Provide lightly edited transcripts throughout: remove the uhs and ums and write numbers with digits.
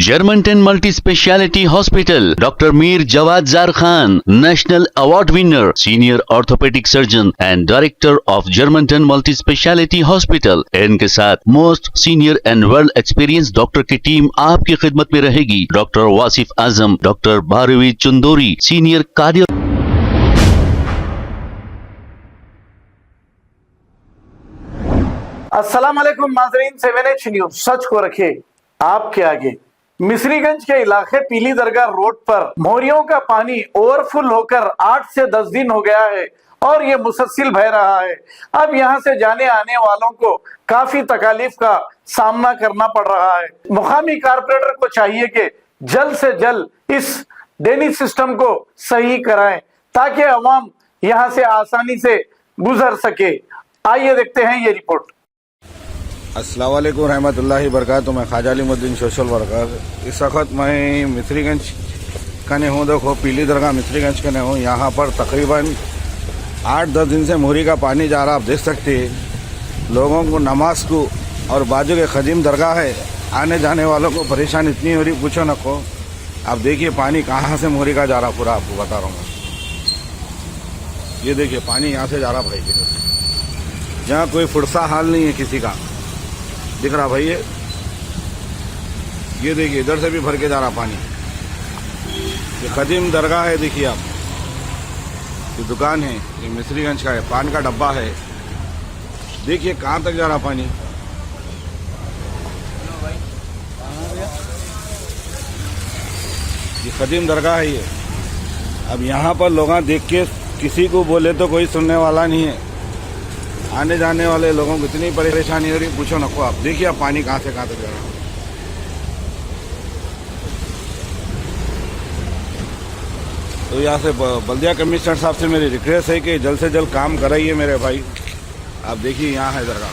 Germanton multi speciality hospital, doctor Mir Jawad Jar Khan, national award winner, senior orthopedic surgeon and director of Germanton multi speciality hospital. इनके साथ most senior and well experience doctor की team आपकी खिदमत में रहेगी। Doctor Wasif Azam, doctor Bharvi Chandori, senior cardio. अस्सलाम वालेकुम नाज़रीन, 7H न्यूज सच को रखे आपके आगे। मिसरीगंज के इलाके पीली दरगाह रोड पर मोरियों का पानी ओवरफुल होकर 8 से 10 दिन हो गया है और ये मुसलसिल बह रहा है। अब यहाँ से जाने आने वालों को काफी तकालीफ का सामना करना पड़ रहा है। मुकामी कारपोरेटर को चाहिए कि जल्द से जल्द इस ड्रेनेज सिस्टम को सही कराएं ताकि अवाम यहाँ से आसानी से गुजर सके। आइए देखते हैं ये रिपोर्ट। अस्सलाम वालेकुम रहमतुल्लाहि बरकातहू। मैं ख्वाजा अलीमुद्दीन सोशल वर्कर। इस वक्त मैं मिसरीगंज कने हूँ। देखो पीली दरगाह मिसरीगंज कने हूँ। यहाँ पर तकरीबन 8-10 दिन से मोरी का पानी जा रहा। आप देख सकते हैं लोगों को नमाज को और बाजू के खदीम दरगाह है, आने जाने वालों को परेशानी इतनी हो रही पूछो न को। आप देखिए पानी कहाँ से मोरी का जा रहा, पूरा आपको बता रहा हूँ। ये देखिए पानी यहाँ से जा रहा भाई, यहाँ कोई फुर्सा हाल नहीं है किसी का, दिख रहा भाई। ये देखिए इधर से भी भर के जा रहा पानी। ये खदीम दरगाह है, देखिए आप, ये दुकान है, ये मिसरीगंज का है, पान का डब्बा है। देखिए कहाँ तक जा रहा पानी। ये खदीम दरगाह है ये। अब यहाँ पर लोग देख के किसी को बोले तो कोई सुनने वाला नहीं है। आने जाने वाले लोगों को इतनी परेशानी हो रही पूछो नको। आप देखिए आप पानी कहाँ से कहाँ तक जा रहा है। तो यहाँ से बल्दिया कमिश्नर साहब से मेरी रिक्वेस्ट है कि जल्द से जल्द काम कराइए मेरे भाई। आप देखिए यहाँ है दरगाह,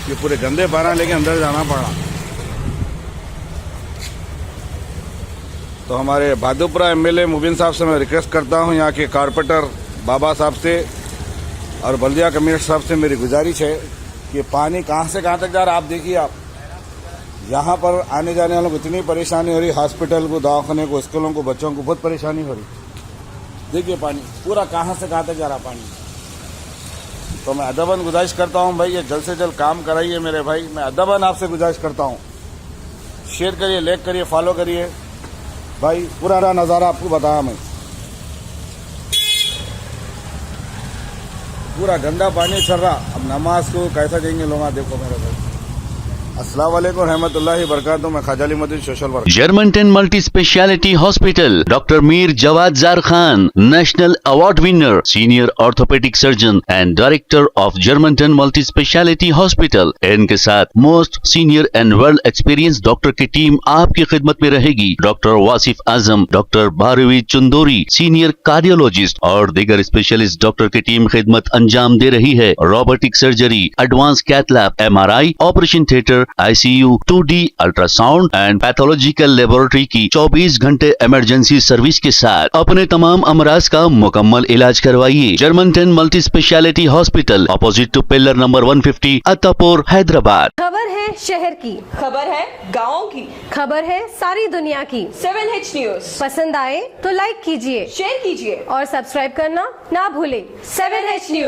ये पूरे गंदे पारा लेके अंदर जाना पड़ा। तो हमारे बहादुरपुरा एमएलए मुबीन साहब से मैं रिक्वेस्ट करता हूँ, यहाँ के कारपोरेटर बाबा साहब से और बल्दिया कमिश्नर साहब से मेरी गुजारिश है कि पानी कहाँ से कहाँ तक जा रहा है। आप देखिए आप यहाँ पर आने जाने वालों को इतनी परेशानी हो रही, हॉस्पिटल को, दवाखाने को, स्कूलों को, बच्चों को बहुत परेशानी हो रही। देखिए पानी पूरा कहाँ से कहाँ तक जा रहा पानी। तो मैं अदबन गुजारिश करता हूँ भाई, ये जल्द से जल्द काम कराइए मेरे भाई। मैं अदबन आपसे गुजारिश करता हूँ, शेयर करिए, लाइक करिए, फॉलो करिए भाई। पूरा नज़ारा आपको बताया मैं, पूरा गंदा पानी चल रहा। अब नमाज को कैसा देंगे लोग, देखो मेरे भाई। अस्सलाम वालेकुम रहमतुल्लाहि बरकातहू। मैं Khwaja Alimuddin social worker. Germanton multi speciality hospital, doctor Mir Jawad Jar Khan, national award winner, senior orthopedic surgeon and director of Germanton multi speciality hospital. इनके साथ most senior and well experience doctor की टीम आपकी खिदमत में रहेगी। Doctor Wasif Azam, doctor Bharvi Chandori, senior cardiologist और दीगर specialist doctor की टीम खिदमत अंजाम दे रही है। Robotic surgery, advance cath lab, MRI, operation theatre, ICU, 2D ultrasound and pathological laboratory की 24 घंटे इमरजेंसी सर्विस के साथ अपने तमाम अमराज का मुकम्मल इलाज करवाइए। Germanten multi speciality hospital, opposite to pillar number 150, Attapur, Hyderabad. खबर है शहर की, खबर है गाँव की, खबर है सारी दुनिया की। 7H न्यूज पसंद आए तो लाइक कीजिए, शेयर कीजिए और सब्सक्राइब करना ना भूलें। 7H news.